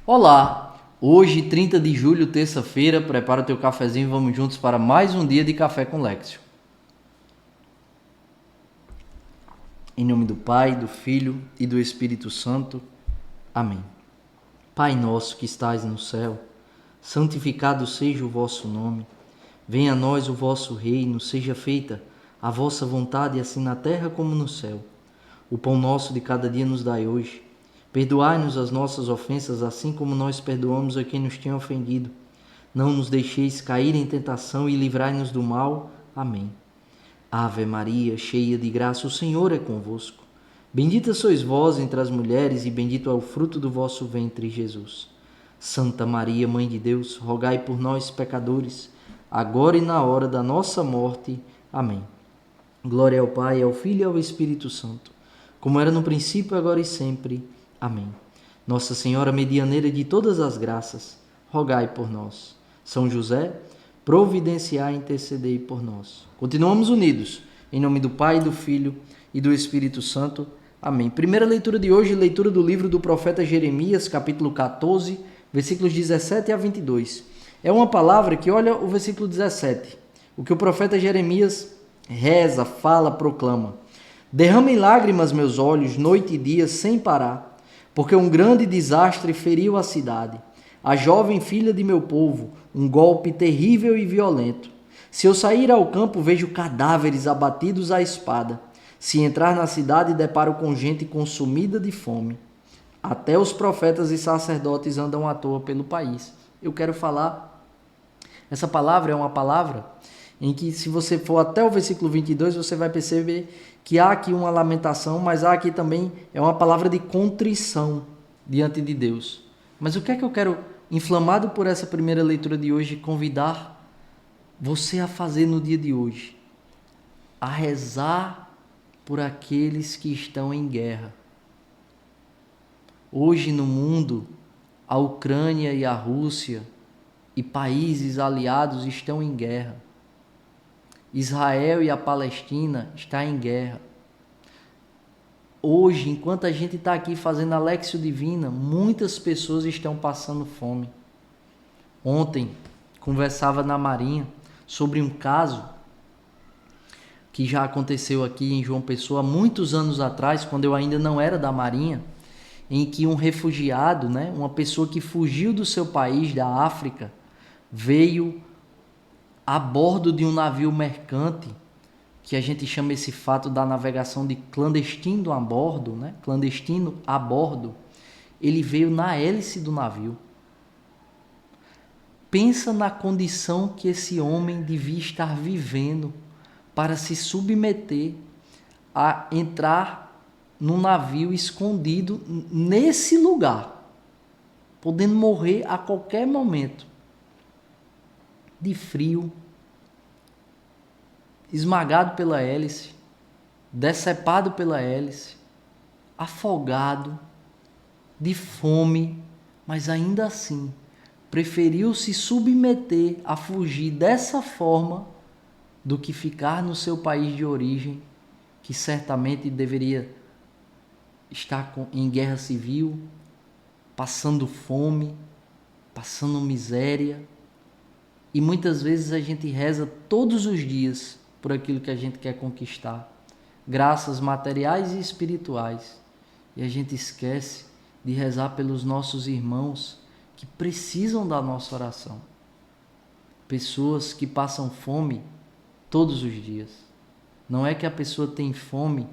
Olá! Hoje, 30 de julho, terça-feira, prepara o teu cafezinho e vamos juntos para mais um dia de Café com Lexio. Em nome do Pai, do Filho e do Espírito Santo. Amém. Pai nosso que estais no céu, santificado seja o vosso nome. Venha a nós o vosso reino, seja feita a vossa vontade, assim na terra como no céu. O pão nosso de cada dia nos dai hoje. Perdoai-nos as nossas ofensas, assim como nós perdoamos a quem nos tem ofendido. Não nos deixeis cair em tentação e livrai-nos do mal. Amém. Ave Maria, cheia de graça, o Senhor é convosco. Bendita sois vós entre as mulheres e bendito é o fruto do vosso ventre, Jesus. Santa Maria, Mãe de Deus, rogai por nós, pecadores, agora e na hora da nossa morte. Amém. Glória ao Pai, ao Filho e ao Espírito Santo, como era no princípio, agora e sempre. Amém. Nossa Senhora, medianeira de todas as graças, rogai por nós. São José, providenciai e intercedei por nós. Continuamos unidos, em nome do Pai, do Filho e do Espírito Santo. Amém. Primeira leitura de hoje, leitura do livro do profeta Jeremias, capítulo 14, versículos 17 a 22. É uma palavra que, olha o versículo 17, o que o profeta Jeremias reza, fala, proclama. Derramem lágrimas meus olhos, noite e dia, sem parar, porque um grande desastre feriu a cidade, a jovem filha de meu povo, um golpe terrível e violento. Se eu sair ao campo, vejo cadáveres abatidos à espada. Se entrar na cidade, deparo com gente consumida de fome. Até os profetas e sacerdotes andam à toa pelo país. Eu quero falar, essa palavra é uma palavra em que, se você for até o versículo 22, você vai perceber que há aqui uma lamentação, mas há aqui também uma palavra de contrição diante de Deus. Mas o que é que eu quero, inflamado por essa primeira leitura de hoje, convidar você a fazer no dia de hoje? A rezar por aqueles que estão em guerra. Hoje no mundo, a Ucrânia e a Rússia e países aliados estão em guerra. Israel e a Palestina estão em guerra. Hoje, enquanto a gente está aqui fazendo a Lexio Divina, muitas pessoas estão passando fome. Ontem, conversava na Marinha sobre um caso que já aconteceu aqui em João Pessoa, muitos anos atrás, quando eu ainda não era da Marinha, em que um refugiado, uma pessoa que fugiu do seu país, da África, veio a bordo de um navio mercante, que a gente chama esse fato da navegação de clandestino a bordo, clandestino a bordo. Ele veio na hélice do navio. Pensa na condição que esse homem devia estar vivendo para se submeter a entrar num navio escondido nesse lugar, podendo morrer a qualquer momento, de frio, esmagado pela hélice, decepado pela hélice, afogado, de fome, mas ainda assim preferiu se submeter a fugir dessa forma do que ficar no seu país de origem, que certamente deveria estar em guerra civil, passando fome, passando miséria. E muitas vezes a gente reza todos os dias por aquilo que a gente quer conquistar, graças materiais e espirituais, e a gente esquece de rezar pelos nossos irmãos que precisam da nossa oração. Pessoas que passam fome todos os dias. Não é que a pessoa tem fome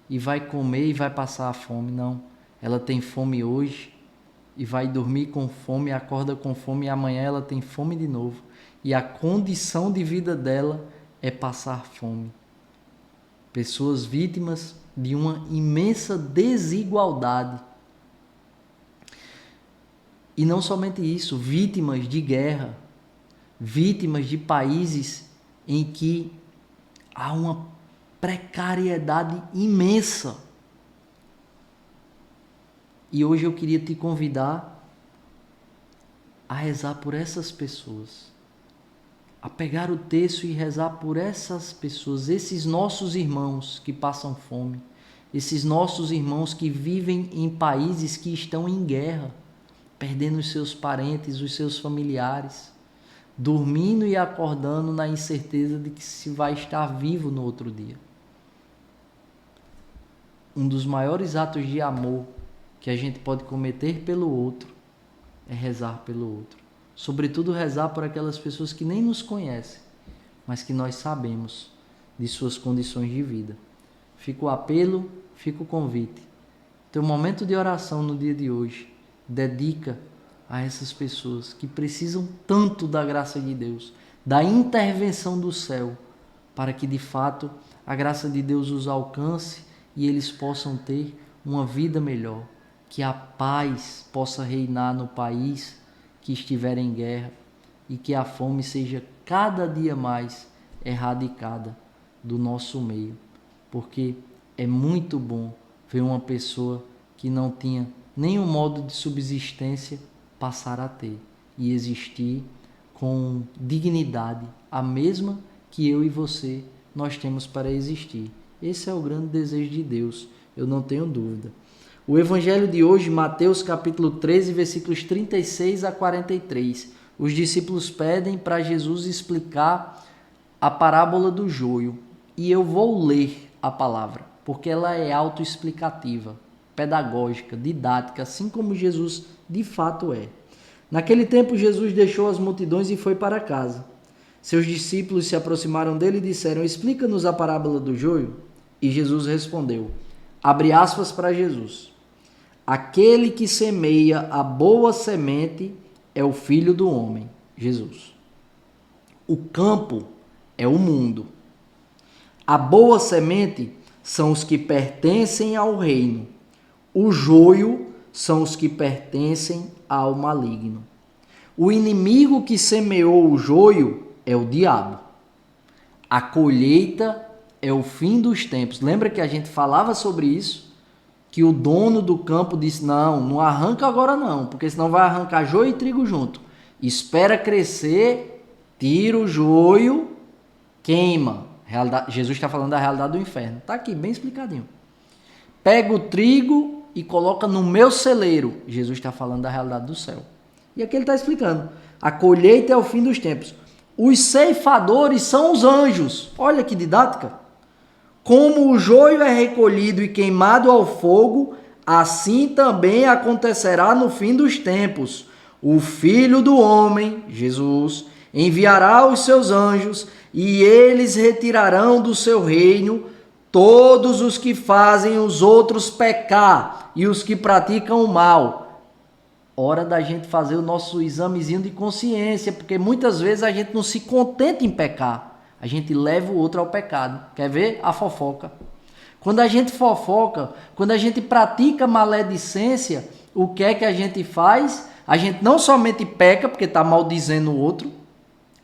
e vai comer e vai passar a fome, não. Ela tem fome hoje e vai dormir com fome, acorda com fome e amanhã ela tem fome de novo. E a condição de vida dela é passar fome. Pessoas vítimas de uma imensa desigualdade. E não somente isso, vítimas de guerra, vítimas de países em que há uma precariedade imensa. E hoje eu queria te convidar a rezar por essas pessoas, a pegar o texto e rezar por essas pessoas, esses nossos irmãos que passam fome, esses nossos irmãos que vivem em países que estão em guerra, perdendo os seus parentes, os seus familiares, dormindo e acordando na incerteza de que se vai estar vivo no outro dia. Um dos maiores atos de amor que a gente pode cometer pelo outro é rezar pelo outro. Sobretudo rezar por aquelas pessoas que nem nos conhecem, mas que nós sabemos de suas condições de vida. Fica o apelo, fica o convite. Teu momento de oração no dia de hoje, dedica a essas pessoas que precisam tanto da graça de Deus, da intervenção do céu, para que de fato a graça de Deus os alcance e eles possam ter uma vida melhor, que a paz possa reinar no país que estiver em guerra e que a fome seja cada dia mais erradicada do nosso meio, porque é muito bom ver uma pessoa que não tinha nenhum modo de subsistência passar a ter e existir com dignidade, a mesma que eu e você nós temos para existir. Esse é o grande desejo de Deus, eu não tenho dúvida. O evangelho de hoje, Mateus capítulo 13, versículos 36 a 43. Os discípulos pedem para Jesus explicar a parábola do joio. E eu vou ler a palavra, porque ela é autoexplicativa, pedagógica, didática, assim como Jesus de fato é. Naquele tempo, Jesus deixou as multidões e foi para casa. Seus discípulos se aproximaram dele e disseram: explica-nos a parábola do joio. E Jesus respondeu, abre aspas para Jesus: aquele que semeia a boa semente é o Filho do Homem, Jesus. O campo é o mundo. A boa semente são os que pertencem ao reino. O joio são os que pertencem ao maligno. O inimigo que semeou o joio é o diabo. A colheita é o fim dos tempos. Lembra que a gente falava sobre isso? Que o dono do campo disse, não arranca agora não, porque senão vai arrancar joio e trigo junto. Espera crescer, tira o joio, queima. Jesus está falando da realidade do inferno. Está aqui, bem explicadinho. Pega o trigo e coloca no meu celeiro. Jesus está falando da realidade do céu. E aqui ele está explicando. A colheita é o fim dos tempos. Os ceifadores são os anjos. Olha que didática. Como o joio é recolhido e queimado ao fogo, assim também acontecerá no fim dos tempos. O Filho do Homem, Jesus, enviará os seus anjos e eles retirarão do seu reino todos os que fazem os outros pecar e os que praticam o mal. Hora da gente fazer o nosso examezinho de consciência, porque muitas vezes a gente não se contenta em pecar. A gente leva o outro ao pecado. Quer ver? A fofoca. Quando a gente fofoca, quando a gente pratica maledicência, o que é que a gente faz? A gente não somente peca, porque está maldizendo o outro,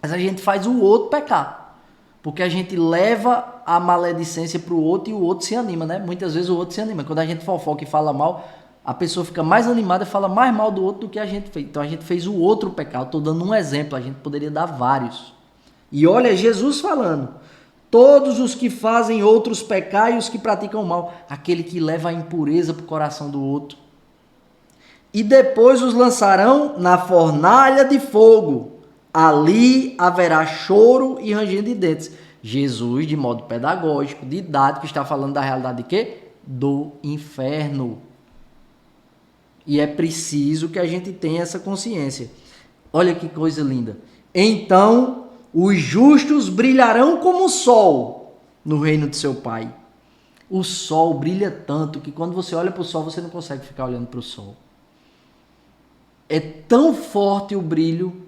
mas a gente faz o outro pecar. Porque a gente leva a maledicência para o outro e o outro se anima, né? Muitas vezes o outro se anima. Quando a gente fofoca e fala mal, a pessoa fica mais animada e fala mais mal do outro do que a gente fez. Então a gente fez o outro pecar. Eu estou dando um exemplo, a gente poderia dar vários. E olha Jesus falando, todos os que fazem outros pecar e os que praticam o mal, aquele que leva a impureza para o coração do outro. E depois os lançarão na fornalha de fogo. Ali haverá choro e ranger de dentes. Jesus, de modo pedagógico, didático, está falando da realidade de quê? Do inferno. E é preciso que a gente tenha essa consciência. Olha que coisa linda. Então os justos brilharão como o sol no reino de seu Pai. O sol brilha tanto que quando você olha para o sol, você não consegue ficar olhando para o sol. É tão forte o brilho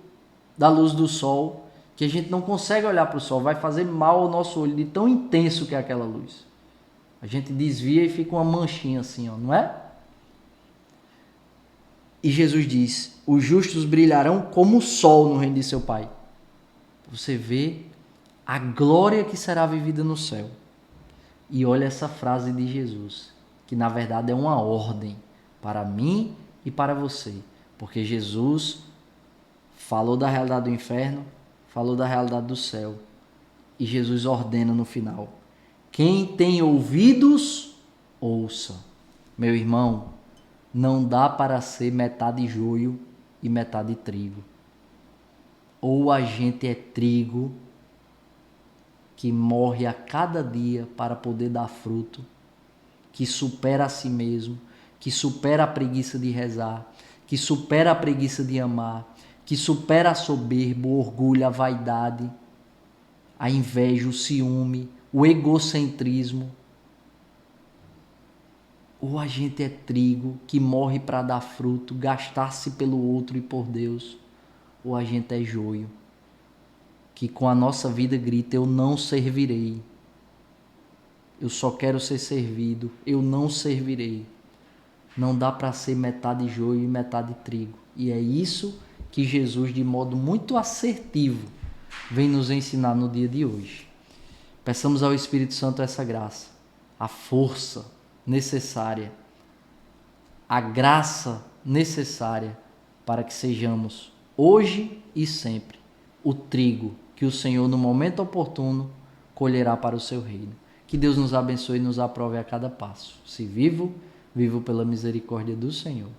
da luz do sol que a gente não consegue olhar para o sol. Vai fazer mal ao nosso olho de tão intenso que é aquela luz. A gente desvia e fica uma manchinha assim, ó, não é? E Jesus diz, os justos brilharão como o sol no reino de seu Pai. Você vê a glória que será vivida no céu. E olha essa frase de Jesus, que na verdade é uma ordem para mim e para você. Porque Jesus falou da realidade do inferno, falou da realidade do céu. E Jesus ordena no final. Quem tem ouvidos, ouça. Meu irmão, não dá para ser metade joio e metade trigo. Ou a gente é trigo que morre a cada dia para poder dar fruto, que supera a si mesmo, que supera a preguiça de rezar, que supera a preguiça de amar, que supera a soberba, o orgulho, a vaidade, a inveja, o ciúme, o egocentrismo. Ou a gente é trigo que morre para dar fruto, gastar-se pelo outro e por Deus, ou a gente é joio que com a nossa vida grita: eu não servirei, eu só quero ser servido, eu não servirei. Não dá para ser metade joio e metade trigo. E é isso que Jesus, de modo muito assertivo, vem nos ensinar no dia de hoje. Peçamos ao Espírito Santo essa graça, a força necessária, a graça necessária para que sejamos, hoje e sempre, o trigo que o Senhor, no momento oportuno, colherá para o seu reino. Que Deus nos abençoe e nos aprove a cada passo. Se vivo, vivo pela misericórdia do Senhor.